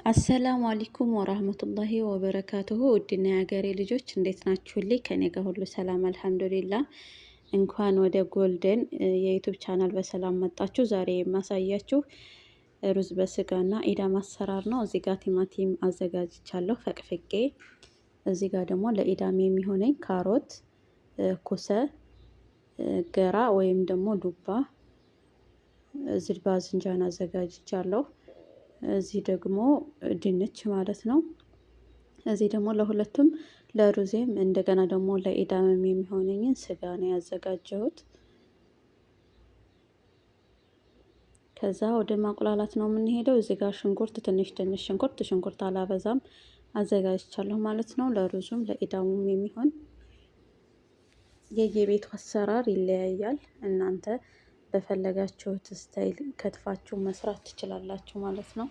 አሰላሙ አለይኩም ወራህመቱላሂ ወበረካቱሁ ውድና የሀገሬ ልጆች እንዴት ናችሁልኝ? ከኔ ጋር ሁሉ ሰላም አልሐምዱሊላ። እንኳን ወደ ጎልደን የዩቱብ ቻናል በሰላም መጣችሁ። ዛሬ የማሳያችሁ ሩዝ በስጋና ኢዳም አሰራር ነው። እዚህ ጋር ቲማቲም አዘጋጅቻለሁ ፈቅፍቄ። እዚህ ጋር ደግሞ ለኢዳም የሚሆነኝ ካሮት፣ ኩሰ፣ ገራ ወይም ደግሞ ዱባ፣ ዝልባ ዝንጃን አዘጋጅቻለሁ። እዚህ ደግሞ ድንች ማለት ነው። እዚህ ደግሞ ለሁለቱም ለሩዜም እንደገና ደግሞ ለኢዳምም የሚሆነኝን ስጋ ነው ያዘጋጀሁት። ከዛ ወደ ማቁላላት ነው የምንሄደው። እዚህ ጋር ሽንኩርት ትንሽ ሽንኩርት አላበዛም አዘጋጅቻለሁ ማለት ነው። ለሩዙም ለኢዳሙም የሚሆን የየቤቱ አሰራር ይለያያል። እናንተ በፈለጋችሁት ስታይል ከትፋችሁ መስራት ትችላላችሁ ማለት ነው።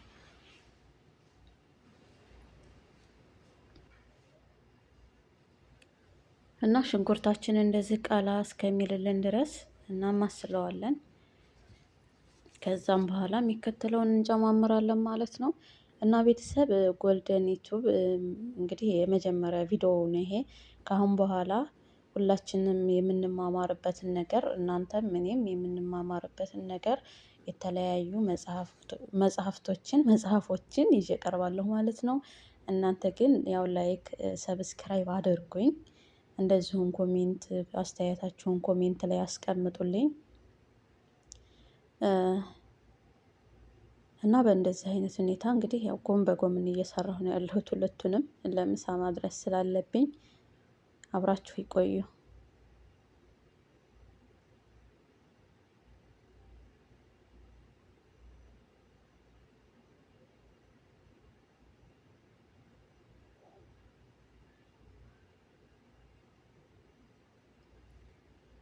እና ሽንኩርታችንን እንደዚህ ቀላ እስከሚልልን ድረስ እናማስለዋለን። ከዛም በኋላ የሚከተለውን እንጨማምራለን ማለት ነው። እና ቤተሰብ ጎልደን ዩቱብ እንግዲህ የመጀመሪያ ቪዲዮ ነው ይሄ። ከአሁን በኋላ ሁላችንም የምንማማርበትን ነገር እናንተም እኔም የምንማማርበትን ነገር የተለያዩ መጽሐፎችን ይዤ እቀርባለሁ ማለት ነው። እናንተ ግን ያው ላይክ ሰብስክራይብ አድርጉኝ። እንደዚሁም ኮሜንት አስተያየታችሁን ኮሜንት ላይ አስቀምጡልኝ። እና በእንደዚህ አይነት ሁኔታ እንግዲህ ያው ጎን በጎን እየሰራሁ ነው ያለሁት። ሁለቱንም ለምሳ ማድረስ ስላለብኝ አብራችሁ ይቆዩ።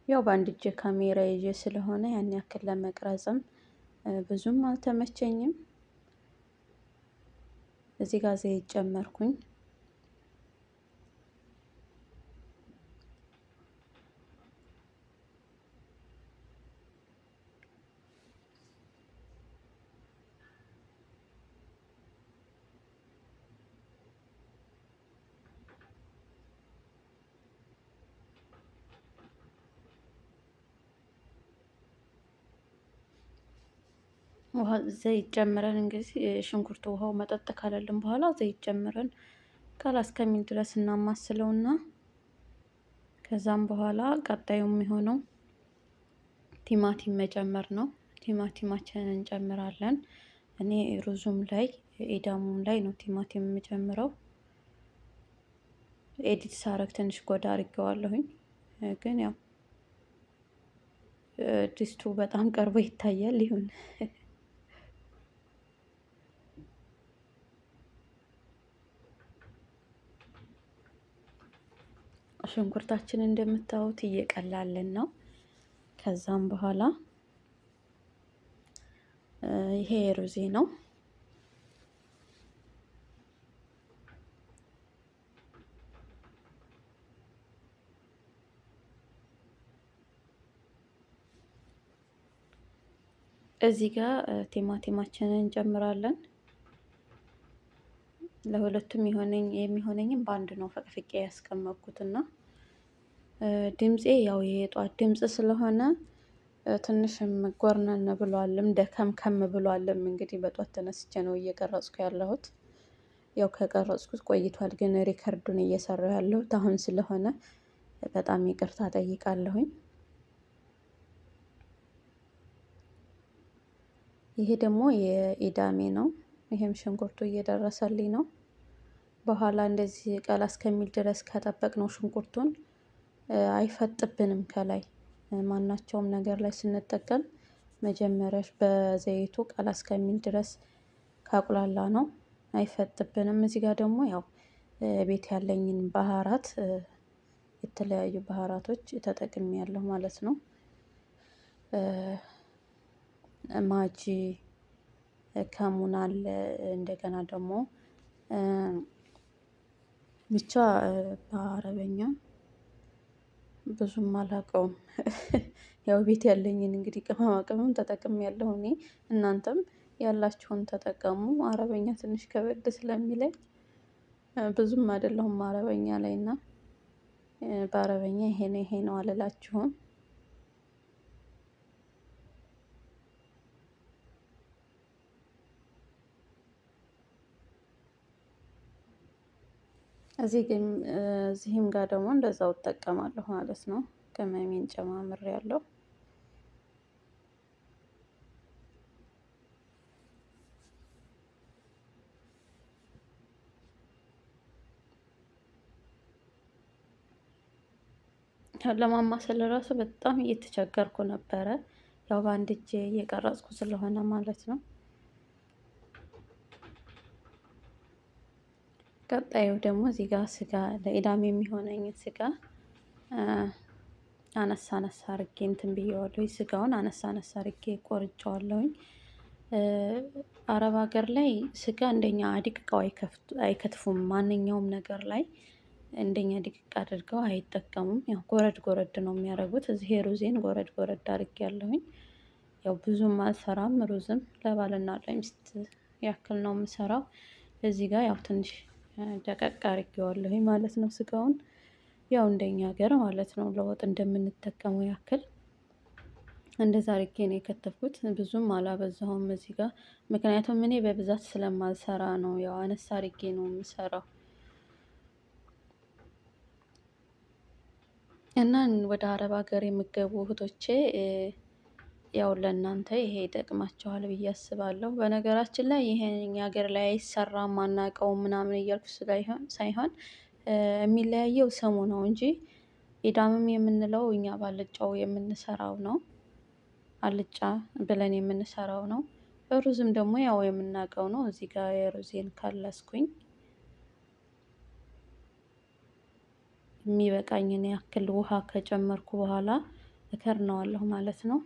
ያው በአንድ እጄ ካሜራ ይዤ ስለሆነ ያን ያክል ለመቅረጽም ብዙም አልተመቸኝም። እዚህ ጋር ዘይት ጨመርኩኝ። ውሃ ዘይት ጨምረን እንግዲህ ሽንኩርቱ ውሃው መጠጥ ካለልን በኋላ ዘይት ጨምረን ቀላ እስከሚል ድረስ እናማስለውና ከዛም በኋላ ቀጣዩ የሚሆነው ቲማቲም መጨመር ነው። ቲማቲማችንን እንጨምራለን። እኔ ሩዙም ላይ ኢዳሙም ላይ ነው ቲማቲም የምጨምረው። ኤዲት ሳረግ ትንሽ ጎዳ አድርጌዋለሁኝ፣ ግን ያው ድስቱ በጣም ቀርቦ ይታያል። ይሁን ሽንኩርታችን እንደምታዩት እየቀላልን ነው። ከዛም በኋላ ይሄ ሩዜ ነው። እዚህ ጋር ቲማቲማችንን እንጨምራለን። ለሁለቱም የሚሆነኝም በአንድ ነው ፈቅፍቄ ያስቀመጥኩትና ድምፄ ያው የጧት ድምጽ ስለሆነ ትንሽም ጎርነን ብሏልም ደከምከም ብሏልም። እንግዲህ በጧት ተነስቼ ነው እየቀረጽኩ ያለሁት። ያው ከቀረጽኩት ቆይቷል፣ ግን ሪከርዱን እየሰራሁ ያለሁት አሁን ስለሆነ በጣም ይቅርታ ጠይቃለሁኝ። ይሄ ደግሞ የኢዳሜ ነው። ይሄም ሽንኩርቱ እየደረሰልኝ ነው። በኋላ እንደዚህ ቀላ እስከሚል ድረስ ከጠበቅነው ሽንኩርቱን አይፈጥብንም። ከላይ ማናቸውም ነገር ላይ ስንጠቀም መጀመሪያ በዘይቱ ቀላ እስከሚል ድረስ ካቁላላ ነው አይፈጥብንም። እዚህ ጋር ደግሞ ያው ቤት ያለኝን ባህራት የተለያዩ ባህራቶች ተጠቅሜያለሁ ማለት ነው። ማጂ ከሙን አለ። እንደገና ደግሞ ብቻ በአረበኛ ብዙም አላውቀውም። ያው ቤት ያለኝን እንግዲህ ቅመማ ቅመም ተጠቅሜያለሁ እኔ። እናንተም ያላችሁን ተጠቀሙ። አረበኛ ትንሽ ከበድ ስለሚለኝ ብዙም አይደለሁም አረበኛ ላይ እና በአረበኛ ይሄ ነው አልላችሁም። እዚህም ጋር ደግሞ እንደዛው እጠቀማለሁ ማለት ነው። ቅመሜን ጨማምሬያለሁ። ለማማሰል ራሱ በጣም እየተቸገርኩ ነበረ። ያው በአንድ እጄ እየቀረጽኩ ስለሆነ ማለት ነው። ቀጣዩ ደግሞ እዚህ ጋር ስጋ ለኢዳም የሚሆነኝ ስጋ አነሳ አነሳ አርጌ እንትን ብዬዋለሁ። ስጋውን አነሳ አነሳ አርጌ ቆርጬዋለሁኝ። አረብ ሀገር ላይ ስጋ እንደኛ አድቅቀው አይከትፉም። ማንኛውም ነገር ላይ እንደኛ ድቅቅ አድርገው አይጠቀሙም። ያው ጎረድ ጎረድ ነው የሚያደርጉት። እዚህ ሩዜን ጎረድ ጎረድ አድርጌያለሁኝ። ያው ብዙም አልሰራም። ሩዝም ለባልና ለሚስት ያክል ነው የምሰራው። እዚህ ጋር ያው ትንሽ ደቀቅ አድርጌዋለሁኝ ማለት ነው ስጋውን። ያው እንደኛ ሀገር ማለት ነው ለወጥ እንደምንጠቀመው ያክል እንደዛ አድርጌ ነው የከተፍኩት። ብዙም አላበዛሁም እዚህ ጋር ምክንያቱም እኔ በብዛት ስለማልሰራ ነው። ያው አነስ አድርጌ ነው የምሰራው። እና ወደ አረብ ሀገር የምትገቡ እህቶቼ ያው ለእናንተ ይሄ ይጠቅማችኋል ብዬ አስባለሁ። በነገራችን ላይ ይሄ እኛ ሀገር ላይ አይሰራም አናውቀውም ምናምን እያልኩ ሳይሆን የሚለያየው ስሙ ነው እንጂ ኢዳምም የምንለው እኛ ባልጫው የምንሰራው ነው። አልጫ ብለን የምንሰራው ነው። ሩዝም ደግሞ ያው የምናውቀው ነው። እዚህ ጋር የሩዜን ካለስኩኝ የሚበቃኝን ያክል ውሃ ከጨመርኩ በኋላ እከድነዋለሁ ማለት ነው።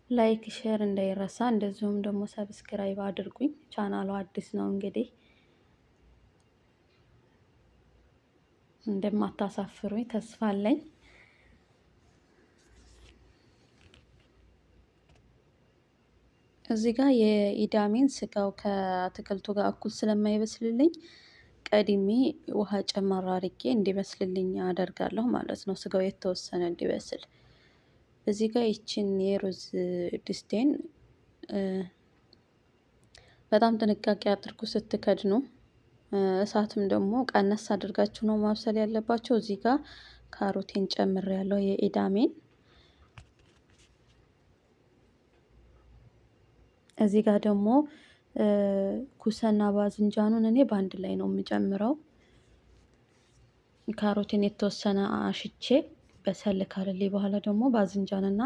ላይክ ሼር እንዳይረሳ፣ እንደዚሁም ደግሞ ሰብስክራይብ አድርጉኝ። ቻናሉ አዲስ ነው እንግዲህ እንደማታሳፍሩኝ ተስፋ አለኝ። እዚህ ጋር የኢዳሜን ስጋው ከአትክልቱ ጋር እኩል ስለማይበስልልኝ ቀድሜ ውሃ ጨመር አድርጌ እንዲበስልልኝ አደርጋለሁ ማለት ነው። ስጋው የተወሰነ እንዲበስል እዚህ ጋር ይችን የሩዝ ድስቴን በጣም ጥንቃቄ አድርጉ ስትከድኑ። እሳትም ደግሞ ቀነስ አድርጋችሁ ነው ማብሰል ያለባቸው። እዚህ ጋር ካሮቴን ጨምሬያለሁ የኢዳሜን። እዚህ ጋር ደግሞ ኩሰና ባዝንጃኑን እኔ በአንድ ላይ ነው የምጨምረው። ካሮቴን የተወሰነ አሽቼ በሰል ካለልኝ በኋላ ደግሞ ባዝንጃንና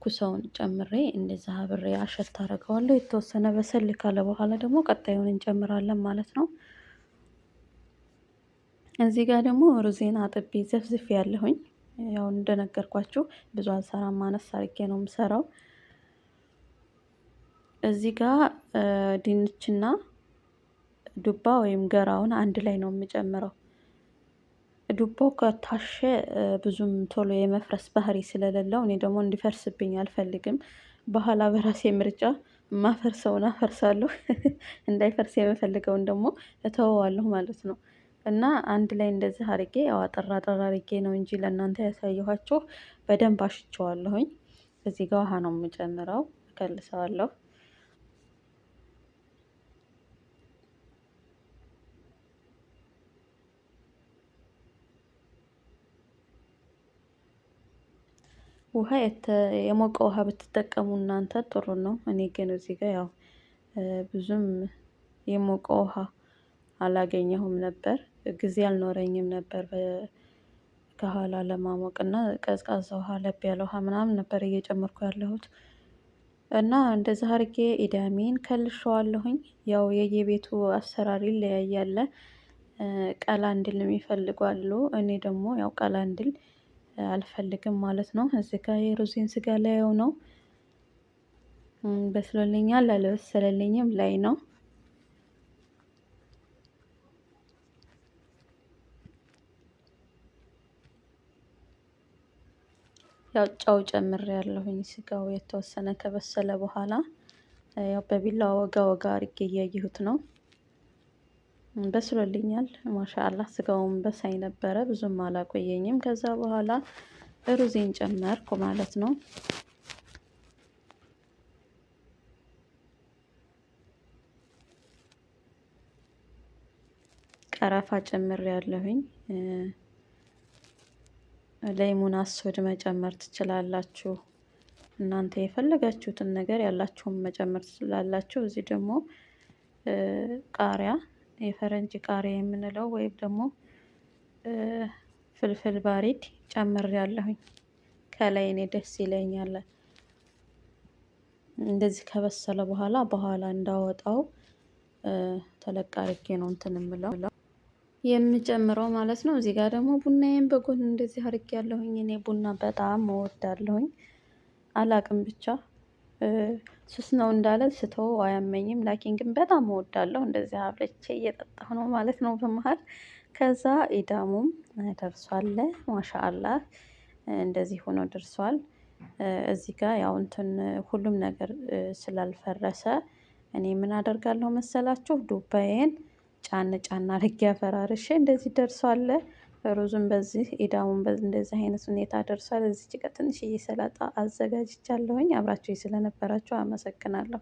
ኩሳውን ጨምሬ እንደዛ አብሬ አሸት አደርገዋለሁ። የተወሰነ በሰል ካለ በኋላ ደግሞ ቀጣዩን እንጨምራለን ማለት ነው። እዚህ ጋር ደግሞ ሩዜን አጥቤ ዘፍዝፌ ያለሁኝ። ያው እንደነገርኳችሁ ብዙ አልሰራም፣ አነስ አድርጌ ነው የምሰራው። እዚህ ጋር ድንችና ዱባ ወይም ገራውን አንድ ላይ ነው የምጨምረው። ዱባው ከታሸ ብዙም ቶሎ የመፍረስ ባህሪ ስለሌለው እኔ ደግሞ እንዲፈርስብኝ አልፈልግም። በኋላ በራሴ ምርጫ የማፈርሰውን አፈርሳለሁ፣ እንዳይፈርስ የምፈልገውን ደግሞ እተወዋለሁ ማለት ነው። እና አንድ ላይ እንደዚህ አድርጌ ያው አጠር አጠር አድርጌ ነው እንጂ ለእናንተ ያሳየኋችሁ በደንብ አሽቸዋለሁኝ። እዚህ ጋር ውሃ ነው የምጨምረው፣ እከልሰዋለሁ። ውሃ የሞቀ ውሃ ብትጠቀሙ እናንተ ጥሩ ነው። እኔ ግን እዚህ ጋር ያው ብዙም የሞቀ ውሃ አላገኘሁም ነበር፣ ጊዜ አልኖረኝም ነበር። ከኋላ ለማሞቅ እና ቀዝቃዛ ውሃ ለብ ያለ ውሃ ምናምን ነበር እየጨመርኩ ያለሁት። እና እንደዛ አድርጌ ኢዳሜን ከልሼዋለሁኝ። ያው የየቤቱ አሰራር ይለያያል። ቀላ እንድል የሚፈልጉ አሉ። እኔ ደግሞ ያው ቀላ እንድል አልፈልግም ማለት ነው። እዚህ ጋር የሩዜን ስጋ ላየው ነው። በስሎልኛል አልበሰለልኝም ላይ ነው። ያው ጨው ጨምሬያለሁኝ። ስጋው የተወሰነ ከበሰለ በኋላ ያው በቢላዋ ወጋ ወጋ አድርጌ እያየሁት ነው። በስሎልኛል ማሻአላህ። ስጋውን በሳይ ነበረ ብዙም አላቆየኝም። ከዛ በኋላ ሩዜን ጨመርኩ ማለት ነው። ቀረፋ ጨምሬያለሁኝ። ሌሙን አስወድ መጨመር ትችላላችሁ። እናንተ የፈለጋችሁትን ነገር ያላችሁን መጨመር ትችላላችሁ። እዚህ ደግሞ ቃሪያ የፈረንጅ ቃሪያ የምንለው ወይም ደግሞ ፍልፍል ባሪድ ጨምሬያለሁኝ። ከላይ እኔ ደስ ይለኛል። እንደዚህ ከበሰለ በኋላ እንዳወጣው ተለቅ አድርጌ ነው እንትን የምለው የምጨምረው ማለት ነው። እዚህ ጋር ደግሞ ቡናዬን በጎን እንደዚህ አድርጌያለሁኝ። እኔ ቡና በጣም እወዳለሁኝ። አላቅም ብቻ ሱስ ነው እንዳለ ስተው አያመኝም። ላኪን ግን በጣም እወዳለሁ። እንደዚህ አብልቼ እየጠጣሁ ነው ማለት ነው በመሃል። ከዛ ኢዳሙም ደርሷል። ማሻአላህ እንደዚህ ሆኖ ደርሷል። እዚህ ጋር ያው እንትን ሁሉም ነገር ስላልፈረሰ እኔ ምን አደርጋለሁ መሰላችሁ? ዱባዬን ጫን ጫን አድርጌ አፈራርሼ እንደዚህ ደርሷል። ሩዙን በዚህ ኢዳሙን በዚህ እንደዚህ አይነት ሁኔታ ደርሷል። እዚች ጋር ትንሽዬ ሰላጣ አዘጋጅቻለሁኝ። አብራችሁ ስለነበራችሁ አመሰግናለሁ።